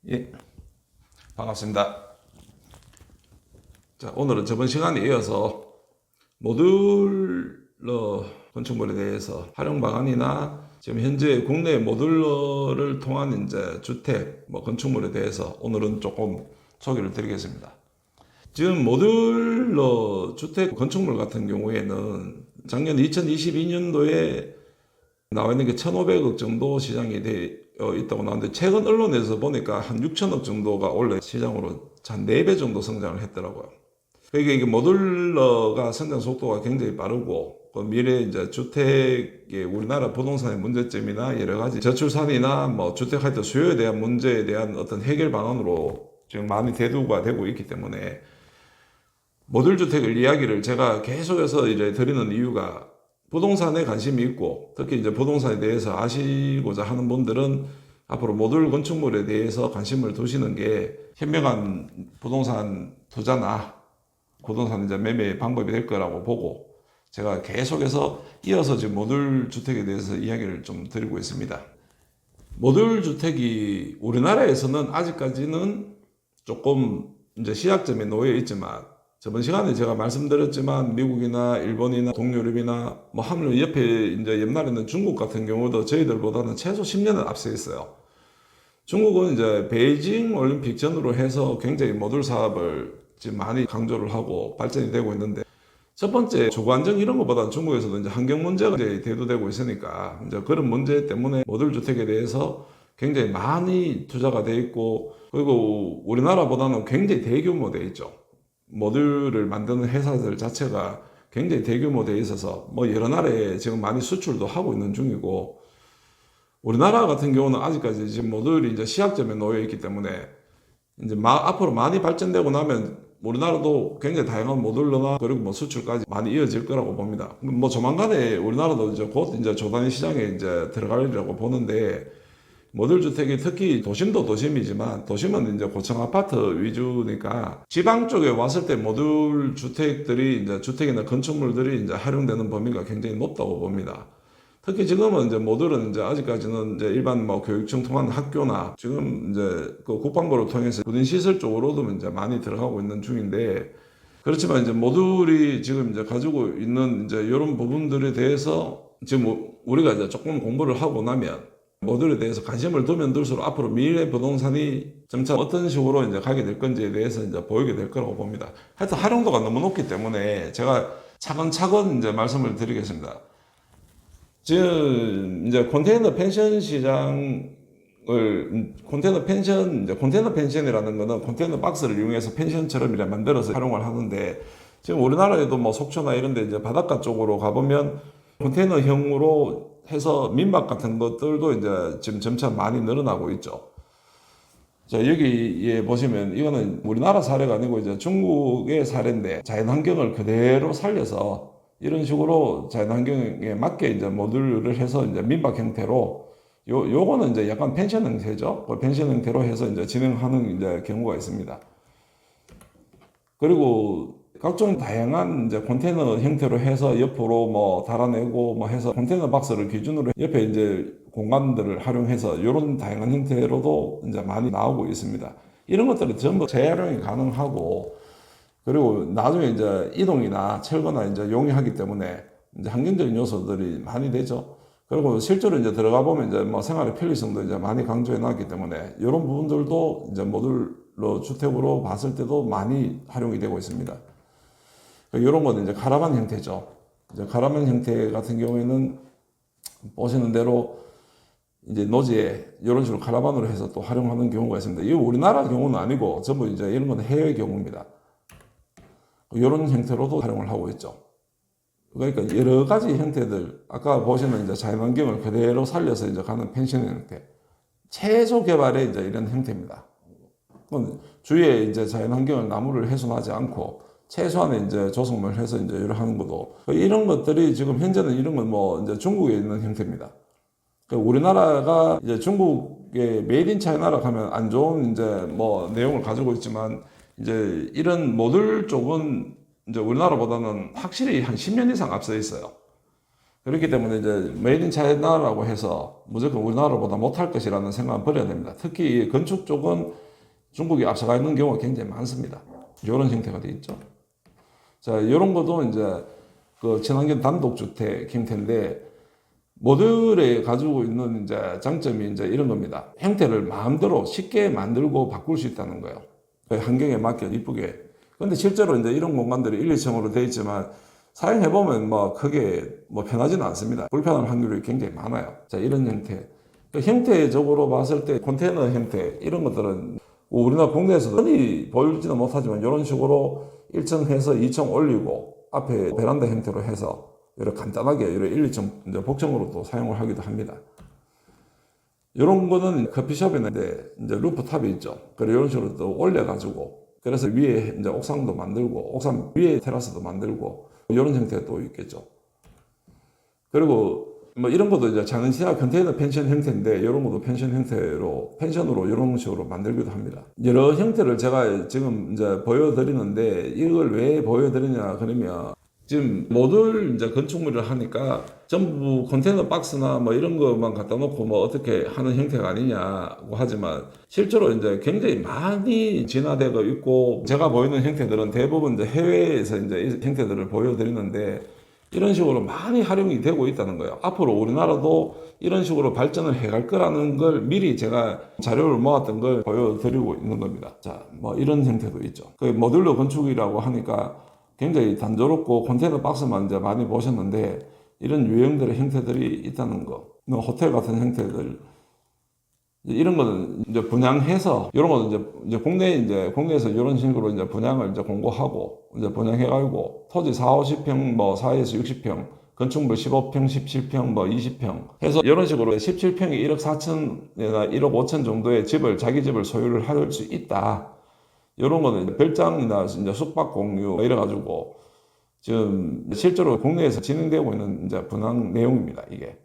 예, 반갑습니다. 자, 오늘은 저번 시간에 이어서 모듈러 건축물에 대해서 활용 방안이나 지금 현재 국내 모듈러를 통한 이제 주택, 건축물에 대해서 오늘은 조금 소개를 드리겠습니다. 지금 모듈러 주택 건축물 같은 경우에는 작년 2022년도에 나와 있는 게 1,500억 정도 시장이 되어 있다고 나왔는데, 최근 언론에서 보니까 한 6천억 정도가 원래 시장으로 한 4배 정도 성장을 했더라고요. 그러니까 이게 모듈러가 성장 속도가 굉장히 빠르고, 그 미래 이제 주택의 우리나라 부동산의 문제점이나 여러 가지 저출산이나 주택할 때 수요에 대한 문제에 대한 어떤 해결 방안으로 지금 많이 대두가 되고 있기 때문에 모듈 주택을 이야기를 제가 계속해서 이제 드리는 이유가, 부동산에 관심이 있고 특히 이제 부동산에 대해서 아시고자 하는 분들은 앞으로 모듈 건축물에 대해서 관심을 두시는 게 현명한 부동산 투자나 부동산 이제 매매 방법이 될 거라고 보고, 제가 계속해서 이어서 지금 모듈 주택에 대해서 이야기를 좀 드리고 있습니다. 모듈 주택이 우리나라에서는 아직까지는 조금 이제 시작점에 놓여 있지만, 저번 시간에 제가 말씀드렸지만 미국이나 일본이나 동유럽이나 하물 옆에 이제 옆날에 있는 중국 같은 경우도 저희들보다는 최소 10년은 앞서 있어요. 중국은 이제 베이징 올림픽 전후로 해서 굉장히 모듈 사업을 지금 많이 강조를 하고 발전이 되고 있는데, 첫 번째 주거 안정 이런 것보다는 중국에서도 이제 환경 문제가 이제 대두되고 있으니까 이제 그런 문제 때문에 모듈 주택에 대해서 굉장히 많이 투자가 돼 있고, 그리고 우리나라보다는 굉장히 대규모 돼 있죠. 모듈을 만드는 회사들 자체가 굉장히 대규모 돼 있어서 여러 나라에 지금 많이 수출도 하고 있는 중이고, 우리나라 같은 경우는 아직까지 지금 모듈이 이제 시작점에 놓여 있기 때문에 이제 앞으로 많이 발전되고 나면 우리나라도 굉장히 다양한 모듈러나 그리고 수출까지 많이 이어질 거라고 봅니다. 조만간에 우리나라도 이제 곧 이제 조단위 시장에 이제 들어가리라고 보는데, 모듈 주택이 특히 도심도 도심이지만 도심은 이제 고층 아파트 위주니까 지방 쪽에 왔을 때 모듈 주택들이 이제 주택이나 건축물들이 이제 활용되는 범위가 굉장히 높다고 봅니다. 특히 지금은 이제 모듈은 이제 아직까지는 이제 일반 교육청 통한 학교나 지금 이제 그 국방부를 통해서 군인 시설 쪽으로도 이제 많이 들어가고 있는 중인데, 그렇지만 이제 모듈이 지금 이제 가지고 있는 이제 이런 부분들에 대해서 지금 우리가 이제 조금 공부를 하고 나면 모듈에 대해서 관심을 두면 둘수록 앞으로 미래 부동산이 점차 어떤 식으로 이제 가게 될 건지에 대해서 이제 보이게 될 거라고 봅니다. 하여튼 활용도가 너무 높기 때문에 제가 차근차근 이제 말씀을 드리겠습니다. 지금 이제 컨테이너 펜션 시장을 컨테이너 펜션이라는 거는 컨테이너 박스를 이용해서 펜션처럼 이렇게 만들어서 활용을 하는데, 지금 우리나라에도 속초나 이런 데 이제 바닷가 쪽으로 가보면 컨테이너형으로 해서 민박 같은 것들도 이제 지금 점차 많이 늘어나고 있죠. 자, 여기에 보시면 이거는 우리나라 사례가 아니고 이제 중국의 사례인데, 자연환경을 그대로 살려서 이런 식으로 자연환경에 맞게 이제 모듈을 해서 이제 민박 형태로 요거는 이제 약간 펜션 형태죠. 그 펜션 형태로 해서 이제 진행하는 이제 경우가 있습니다. 그리고 각종 다양한 이제 컨테이너 형태로 해서 옆으로 달아내고 해서 컨테이너 박스를 기준으로 옆에 이제 공간들을 활용해서 이런 다양한 형태로도 이제 많이 나오고 있습니다. 이런 것들이 전부 재활용이 가능하고, 그리고 나중에 이제 이동이나 철거나 이제 용이하기 때문에 이제 환경적인 요소들이 많이 되죠. 그리고 실제로 이제 들어가 보면 이제 생활의 편리성도 이제 많이 강조해 놨기 때문에 이런 부분들도 이제 모듈러 주택으로 봤을 때도 많이 활용이 되고 있습니다. 이런 건 이제 카라반 형태죠. 이제 카라반 형태 같은 경우에는 보시는 대로 이제 노지에 이런 식으로 카라반으로 해서 또 활용하는 경우가 있습니다. 이거 우리나라 경우는 아니고 전부 이제 이런 건 해외 경우입니다. 이런 형태로도 활용을 하고 있죠. 그러니까 여러 가지 형태들, 아까 보시는 이제 자연환경을 그대로 살려서 이제 가는 펜션 형태, 최소 개발의 이제 이런 형태입니다. 주위에 이제 자연환경을 나무를 훼손하지 않고 최소한의 이제 조성을 해서 이제 이렇게 하는 것도, 이런 것들이 지금 현재는 이런 건 이제 중국에 있는 형태입니다. 우리나라가 이제 중국의 메이드 인 차이나라고 하면 안 좋은 이제 내용을 가지고 있지만, 이제 이런 모듈 쪽은 이제 우리나라보다는 확실히 한 10년 이상 앞서 있어요. 그렇기 때문에 이제 메이드 인 차이나라고 해서 무조건 우리나라보다 못할 것이라는 생각은 버려야 됩니다. 특히 건축 쪽은 중국이 앞서가 있는 경우가 굉장히 많습니다. 이런 형태가 돼 있죠. 자, 이런 것도 이제 그 친환경 단독주택 형태인데 모듈에 가지고 있는 이제 장점이 이제 이런 겁니다. 형태를 마음대로 쉽게 만들고 바꿀 수 있다는 거예요. 환경에 맞게 이쁘게. 근데 실제로 이제 이런 공간들이 1, 2층으로 되어 있지만 사용해보면 뭐 크게 뭐 편하지는 않습니다. 불편한 확률이 굉장히 많아요. 자, 이런 형태. 형태적으로 봤을 때 컨테이너 형태, 이런 것들은 우리나라 국내에서도 흔히 보이지는 못하지만 이런 식으로 1층 해서 2층 올리고 앞에 베란다 형태로 해서 이렇게 간단하게 이렇게 1, 2층 이제 복층으로도 사용을 하기도 합니다. 이런 거는 커피숍인데 이제 루프탑이 있죠. 그리고 이런 식으로 또 올려가지고 그래서 위에 이제 옥상도 만들고 옥상 위에 테라스도 만들고 이런 형태도 있겠죠. 그리고 뭐 이런 것도 이제 작은 시야 컨테이너 펜션 형태인데 이런 것도 펜션 형태로 펜션으로 이런 식으로 만들기도 합니다. 여러 형태를 제가 지금 이제 보여드리는데 이걸 왜 보여드리냐 그러면 지금 모듈 이제 건축물을 하니까 전부 컨테이너 박스나 뭐 이런 것만 갖다 놓고 뭐 어떻게 하는 형태가 아니냐고 하지만 실제로 이제 굉장히 많이 진화되고 있고 제가 보이는 형태들은 대부분 이제 해외에서 이제 이 형태들을 보여드리는데 이런 식으로 많이 활용이 되고 있다는 거예요. 앞으로 우리나라도 이런 식으로 발전을 해갈 거라는 걸 미리 제가 자료를 모았던 걸 보여드리고 있는 겁니다. 자, 뭐 이런 형태도 있죠. 그 모듈러 건축이라고 하니까 굉장히 단조롭고 컨테이너 박스만 이제 많이 보셨는데 이런 유형들의 형태들이 있다는 거. 호텔 같은 형태들. 이런 거는 이제 분양해서 이런 거는 이제 국내에서 이런 식으로 이제 분양을 이제 공고하고 이제 분양해가지고 토지 4, 50평 뭐 4에서 60평 건축물 15평, 17평, 뭐 20평 해서 이런 식으로 17평이 1억 4천이나 1억 5천 정도의 집을 자기 집을 소유를 할 수 있다. 이런 거는 별장이나 이제 숙박 공유 이래가지고 지금 실제로 국내에서 진행되고 있는 이제 분양 내용입니다. 이게.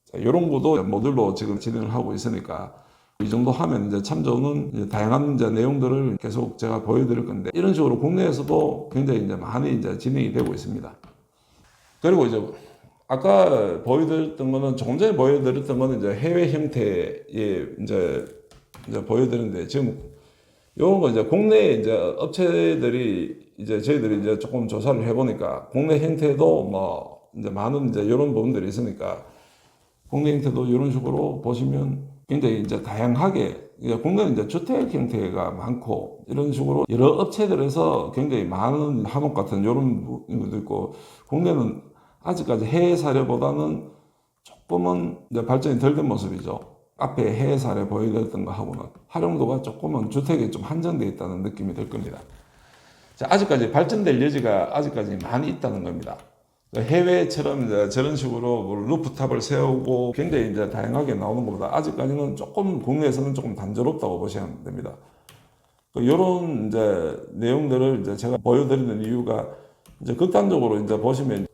자, 이런 것도 모듈로 지금 진행을 하고 있으니까 이 정도 하면 이제 참 좋은 이제 다양한 이제 내용들을 계속 제가 보여드릴 건데 이런 식으로 국내에서도 굉장히 이제 많이 이제 진행이 되고 있습니다. 그리고 이제 아까 보여드렸던 거는 조금 전에 보여드렸던 거는 이제 해외 형태의 이제 보여드렸는데 지금 이런 거 이제 국내 이제 업체들이 이제 저희들이 이제 조금 조사를 해보니까 국내 형태도 뭐 이제 많은 이제 이런 부분들이 있으니까 국내 형태도 이런 식으로 보시면 굉장히 이제 다양하게 국내는 이제 주택 형태가 많고 이런 식으로 여러 업체들에서 굉장히 많은 한옥 같은 이런 것도 있고 국내는 아직까지 해외 사례보다는 조금은 이제 발전이 덜 된 모습이죠. 앞에 해외 사례 보여드렸던 거 하고는 활용도가 조금은 주택에 좀 한정되어 있다는 느낌이 들 겁니다. 자, 아직까지 발전될 여지가 아직까지 많이 있다는 겁니다. 해외처럼 이제 저런 식으로 뭐 루프탑을 세우고 굉장히 이제 다양하게 나오는 것보다 아직까지는 조금 국내에서는 조금 단조롭다고 보시면 됩니다. 이런 이제 내용들을 이제 제가 보여드리는 이유가 이제 극단적으로 이제 보시면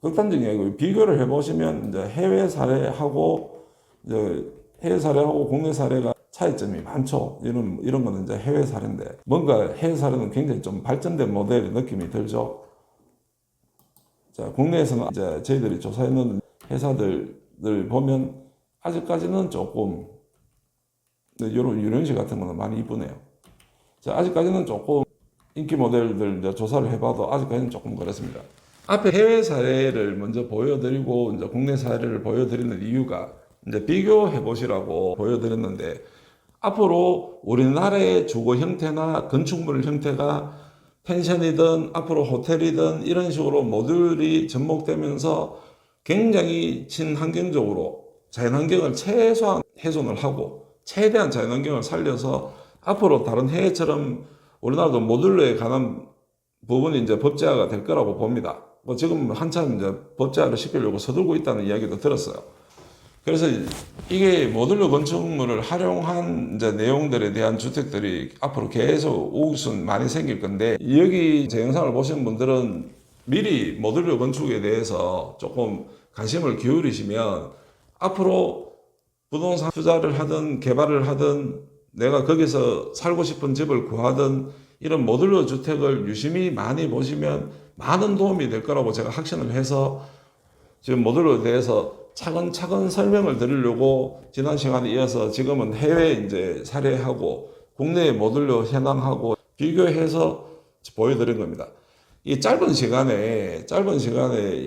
극단적인 게 아니고 비교를 해보시면 이제 해외 사례하고 이제 해외 사례하고 국내 사례가 차이점이 많죠. 이런 거는 이제 해외 사례인데 뭔가 해외 사례는 굉장히 좀 발전된 모델의 느낌이 들죠. 자, 국내에서는 이제 저희들이 조사했는 회사들을 보면 아직까지는 조금 이런 유령식 같은 거는 많이 이쁘네요. 자, 아직까지는 조금 인기 모델들 이제 조사를 해봐도 아직까지는 조금 그렇습니다. 앞에 해외 사례를 먼저 보여드리고 이제 국내 사례를 보여드리는 이유가 이제 비교해 보시라고 보여드렸는데 앞으로 우리나라의 주거 형태나 건축물 형태가 펜션이든 앞으로 호텔이든 이런 식으로 모듈이 접목되면서 굉장히 친환경적으로 자연환경을 최소한 훼손을 하고 최대한 자연환경을 살려서 앞으로 다른 해외처럼 우리나라도 모듈에 관한 부분이 이제 법제화가 될 거라고 봅니다. 뭐 지금 한참 이제 법제화를 시키려고 서둘고 있다는 이야기도 들었어요. 그래서 이게 모듈러 건축물을 활용한 이제 내용들에 대한 주택들이 앞으로 계속 우선 많이 생길 건데 여기 제 영상을 보시는 분들은 미리 모듈러 건축에 대해서 조금 관심을 기울이시면 앞으로 부동산 투자를 하든 개발을 하든 내가 거기서 살고 싶은 집을 구하든 이런 모듈러 주택을 유심히 많이 보시면 많은 도움이 될 거라고 제가 확신을 해서 지금 모듈에 대해서 차근차근 설명을 드리려고 지난 시간에 이어서 지금은 해외 이제 사례하고 국내 모듈로 현황하고 비교해서 보여드린 겁니다. 이 짧은 시간에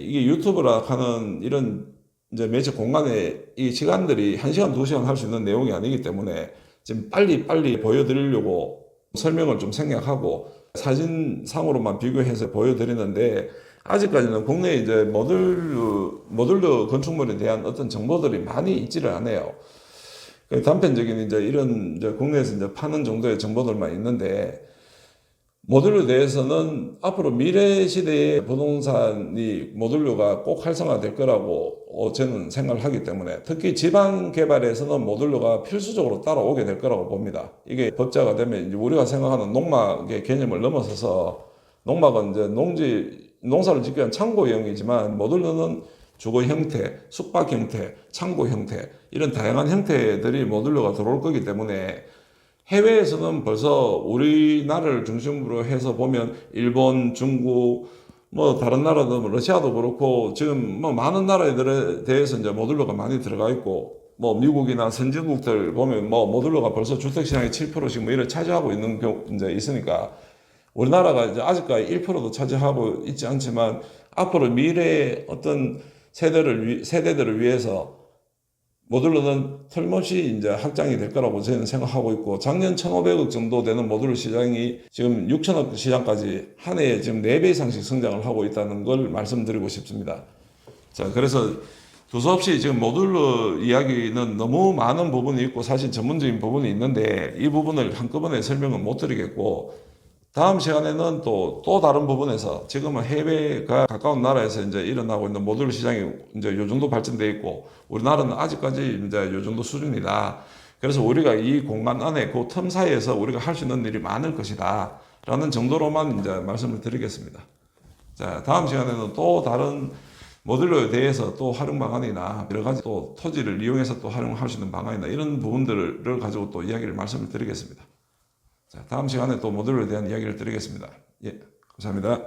이게 유튜브라 하는 이런 이제 매체 공간에 이 시간들이 1시간, 2시간 할 수 있는 내용이 아니기 때문에 지금 빨리 보여드리려고 설명을 좀 생략하고 사진상으로만 비교해서 보여드리는데 아직까지는 국내에 이제 모듈러 건축물에 대한 어떤 정보들이 많이 있지를 않아요. 단편적인 이제 이런 이제 국내에서 이제 파는 정도의 정보들만 있는데 모듈러에 대해서는 앞으로 미래 시대의 부동산이 모듈러가 꼭 활성화될 거라고 저는 생각을 하기 때문에 특히 지방 개발에서는 모듈러가 필수적으로 따라오게 될 거라고 봅니다. 이게 법제화가 되면 이제 우리가 생각하는 농막의 개념을 넘어서서 농막은 이제 농사를 짓기 위한 창고형이지만 모듈러는 주거 형태, 숙박 형태, 창고 형태 이런 다양한 형태들이 모듈러가 들어올 거기 때문에 해외에서는 벌써 우리나라를 중심으로 해서 보면 일본, 중국, 뭐 다른 나라도 뭐 러시아도 그렇고 지금 뭐 많은 나라들에 대해서 이제 모듈러가 많이 들어가 있고 뭐 미국이나 선진국들 보면 뭐 모듈러가 벌써 주택 시장의 7%씩 뭐 이를 차지하고 있는 경우 이제 있으니까 우리나라가 이제 아직까지 1%도 차지하고 있지 않지만 앞으로 미래의 어떤 세대들을 위해서 모듈러는 틀림없이 이제 확장이 될 거라고 저는 생각하고 있고 작년 1,500억 정도 되는 모듈러 시장이 지금 6천억 시장까지 한 해에 지금 4배 이상씩 성장을 하고 있다는 걸 말씀드리고 싶습니다. 자, 그래서 두서없이 지금 모듈러 이야기는 너무 많은 부분이 있고 사실 전문적인 부분이 있는데 이 부분을 한꺼번에 설명은 못 드리겠고 다음 시간에는 또 다른 부분에서 지금은 해외가 가까운 나라에서 이제 일어나고 있는 모듈러 시장이 이제 요 정도 발전돼 있고 우리나라는 아직까지 이제 요 정도 수준이다. 그래서 우리가 이 공간 안에 그 틈 사이에서 우리가 할 수 있는 일이 많을 것이다. 라는 정도로만 이제 말씀을 드리겠습니다. 자, 다음 시간에는 또 다른 모듈러에 대해서 또 활용 방안이나 여러 가지 또 토지를 이용해서 또 활용할 수 있는 방안이나 이런 부분들을 가지고 또 이야기를 말씀을 드리겠습니다. 자, 다음 시간에 또 모듈러에 대한 이야기를 드리겠습니다. 예, 감사합니다.